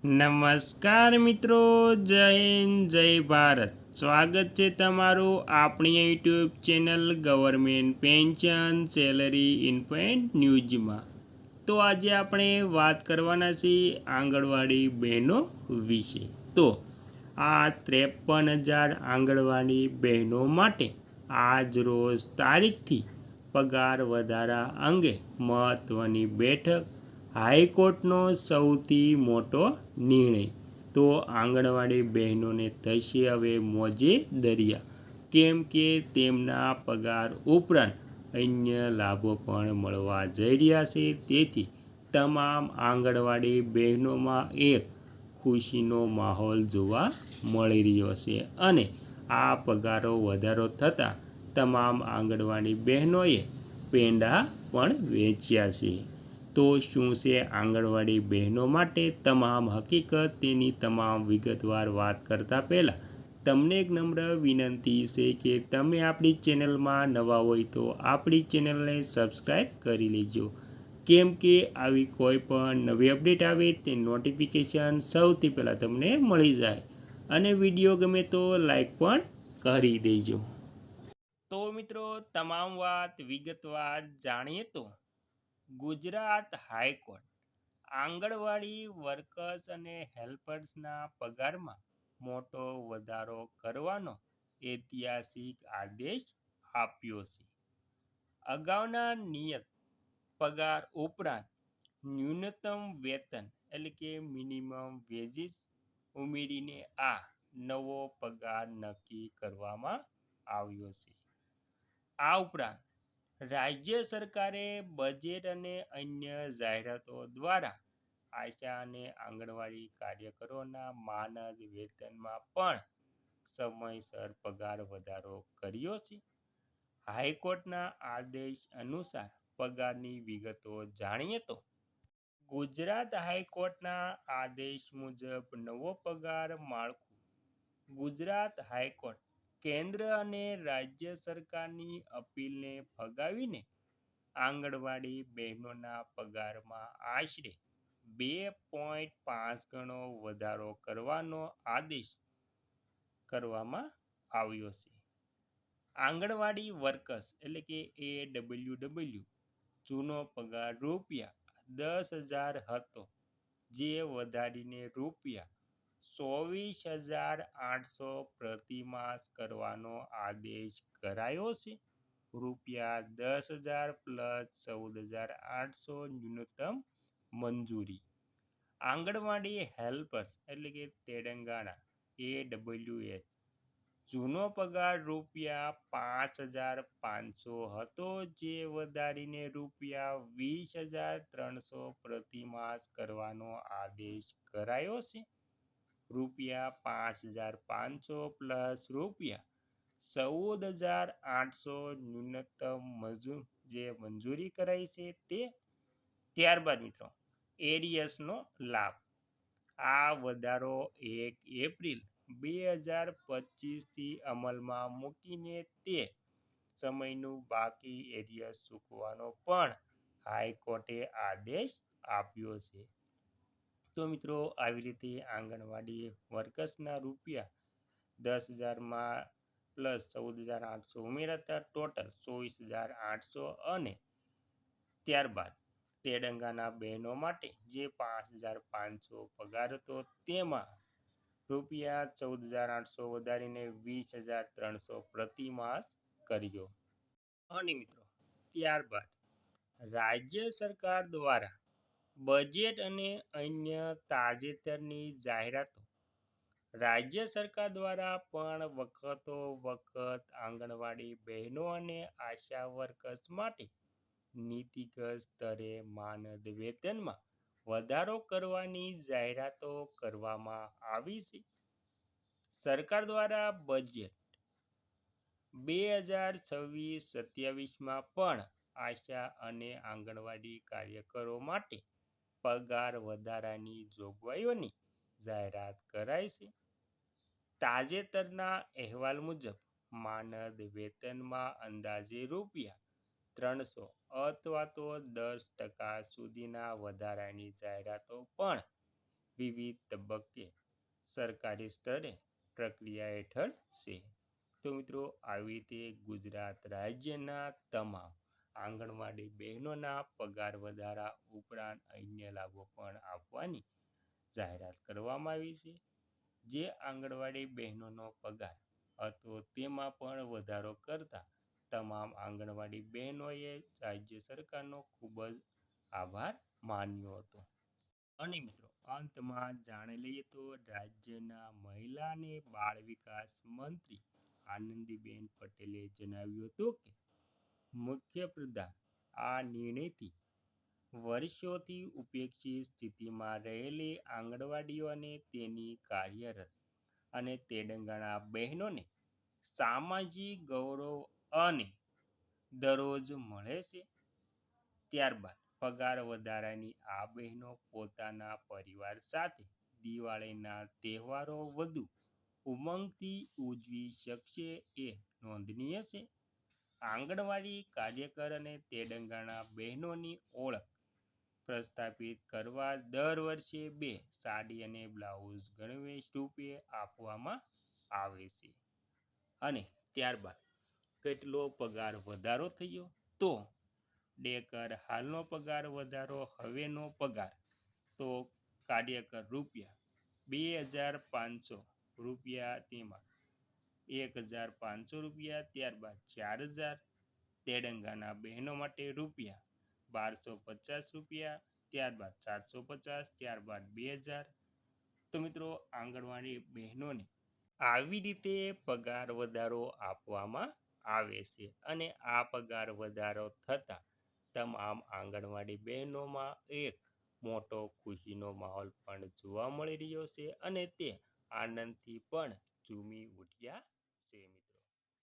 નમસ્કાર મિત્રો, જય હિન્દ, જય ભારત. સ્વાગત છે તમારું આપણી YouTube channel government pension salary infant ન્યૂઝમાં. તો આજે આપણે વાત કરવાના છીએ આંગણવાડી બહેનો વિશે. તો આ 53,000 આંગણવાડી બહેનો માટે આજ રોજ તારીખથી પગાર વધારા અંગે મહત્ત્વની બેઠક. હાઈકોર્ટનો સૌથી મોટો નિર્ણય. તો આંગણવાડી બહેનોને થશે હવે મોજે દરિયા, કેમ કે તેમના પગાર ઉપરાંત અન્ય લાભો પણ મળવા જઈ રહ્યા છે. તેથી તમામ આંગણવાડી બહેનોમાં એક ખુશીનો માહોલ જોવા મળી રહ્યો છે અને આ પગારો વધારો થતાં તમામ આંગણવાડી બહેનોએ પેંડા પણ વેચ્યા છે. તો શું છે આંગણવાડી બહેનો માટે તમામ હકીકત, તેની તમામ વિગતવાર વાત કરતાં પહેલાં તમને એક નમ્ર વિનંતી છે કે તમે આપણી ચેનલમાં નવા હોય તો આપણી ચેનલને સબસ્ક્રાઈબ કરી લેજો, કેમ કે આવી કોઈ પણ નવી અપડેટ આવે તે નોટિફિકેશન સૌથી પહેલાં તમને મળી જાય. અને વિડીયો ગમે તો લાઈક પણ કરી દેજો. તો મિત્રો, તમામ વાત વિગતવાર જાણીએ તો ગુજરાત હાઈકોર્ટ આંગણવાડી વર્કર્સ અને હેલ્પર્સના પગારમાં મોટો વધારો કરવાનો ઐતિહાસિક આદેશ આપ્યો છે. અગાઉના નિયત પગાર ઉપરાંત ન્યૂનતમ વેતન એટલે કે મિનિમમ વેજીસ ઉમેરીને આ નવો પગાર નક્કી કરવામાં આવ્યો છે. આ ઉપરાંત રાજ્ય સરકારે બજેટ અને અન્ય જાહેરાતો દ્વારા આશા અને આંગણવાડી કાર્યકરોના માનદ વેતનમાં પણ સમયસર પગાર વધારો કર્યો છે. હાઈકોર્ટના આદેશ અનુસાર પગારની વિગતો જાણીએ તો ગુજરાત હાઈકોર્ટના આદેશ મુજબ નવો પગાર માળખું. ગુજરાત હાઈકોર્ટ કેન્દ્ર અને રાજ્ય સરકારની અપીલને ફગાવીને આંગણવાડી બહેનોના પગારમાં આશરે 2.5 ગણો વધારો કરવાનો આદેશ કરવામાં આવ્યો છે. આંગણવાડી વર્કર્સ એટલે કે AWW જૂનો પગાર ₹10,000 હતો, જે વધારીને ₹24,800 પ્રતિમાસ કરવાનો આદેશ કરાયો છે. ₹10,000 પ્લસ 14,800 ન્યૂનતમ મંજૂરી. આંગણવાડી હેલ્પર્સ એટલે કે તેલંગાણા AWS જૂનો પગાર ₹5,500 હતો, જે વધારીને ₹20,300 પ્રતિમાસ કરવાનો આદેશ કરાયો છે. ₹5,500 પ્લસ ₹14,800 ન્યૂનતમ મંજૂરી કરાઈ છે તે. ત્યારબાદ મિત્રો, એડીએસનો લાભ. આ વધારો 1 એપ્રિલ 2025થી અમલમાં મૂકીને તે સમયનું બાકી એરિયસ ચૂકવવાનો પણ હાઈકોર્ટે આદેશ આપ્યો છે. તો મિત્રો, આવી રીતે આંગણવાડી વર્કર્સના ₹10,000માં પ્લસ 14,800 ઉમેરાતા ટોટલ 24,800 અને ત્યારબાદ તેલંગાના બહેનો માટે જે 5,500 પગાર હતો તેમાં ₹14,800 વધારીને 20,300 પ્રતિમાસ કર્યો. અને મિત્રો, ત્યારબાદ રાજ્ય સરકાર દ્વારા બજેટ અને અન્ય તાજેતરની જાહેરાતો. રાજ્ય સરકાર દ્વારા પણ વખતો વખત આંગણવાડી બહેનો અને આશા વર્કર્સ માટે નીતિગત સ્તરે માનદ વેતનમાં વધારો કરવાની જાહેરાતો કરવામાં આવી છે. સરકાર દ્વારા બજેટ 2026-27માં પણ આશા અને આંગણવાડી કાર્યકરો માટે પગાર વધારાની જોગવાઈઓની જાહેરાત કરાઈ છે. તાજેતરના અહેવાલ મુજબ માનદ વેતનમાં અંદાજે ₹300 અથવા તો 10% સુધીના વધારાની જાહેરાતો પણ વિવિધ તબક્કે સરકારી સ્તરે પ્રક્રિયા હેઠળ છે. તો મિત્રો આવી રીતે ગુજરાત રાજ્યના તમામ આંગણવાડી બહેનોના પગાર વધારા ઉપરાંત અન્ય લાભો પણ આપવાની જાહેરાત કરવામાં આવી છે. જે આંગણવાડી બહેનોનો પગાર હતો તેમાં પણ વધારો કરતા તમામ આંગણવાડી બહેનોએ રાજ્ય સરકારનો ખૂબ જ આભાર માન્યો હતો. અને મિત્રો અંતમાં જાણી લઈએ તો રાજ્યના મહિલા અને બાળ વિકાસ મંત્રી આનંદીબેન પટેલે જણાવ્યું હતું કે મુખ્યપ્રધાન આ નિર્ણયથી વર્ષોથી ઉપેક્ષિત સ્થિતિમાં રહેલી આંગણવાડીઓ અને તેની કાર્યરત અને તેલંગાણા બહેનોને સામાજિક ગૌરવ અને દરરોજ મળે છે. ત્યારબાદ પગાર વધારાની આ બહેનો પોતાના પરિવાર સાથે દિવાળીના તહેવારો વધુ ઉમંગથી ઉજવી શકશે એ નોંધનીય છે. આંગણવાડી કાર્યકર અને તેલંગાણા બહેનોની ઓળખ પ્રસ્થાપિત કરવા દર વર્ષે 2 સાડી અને બ્લાઉઝ ગણવેશ રૂપે આપવામાં આવે છે. અને ત્યારબાદ કેટલો પગાર વધારો થયો તો ડેકર હાલનો પગાર વધારો હવેનો પગાર તો કાર્યકર રૂપિયા 2500 રૂપિયા, તેમાં 1500 રૂપિયા, ત્યારબાદ 4000, તેલંગાણા બહેનો માટે રૂપિયા 1250 રૂપિયા, ત્યારબાદ 750, ત્યારબાદ 2000. તો મિત્રો આંગણવાડી બહેનોને આવી રીતે પગાર વધારો આપવામાં આવે છે. અને આ પગાર વધારો થતાં તમામ આંગણવાડી બહેનોમાં એક મોટો ખુશીનો માહોલ પણ જોવા મળી રહ્યો છે અને તે આનંદથી પણ ઝૂમી ઉઠ્યા છે મિત્રો.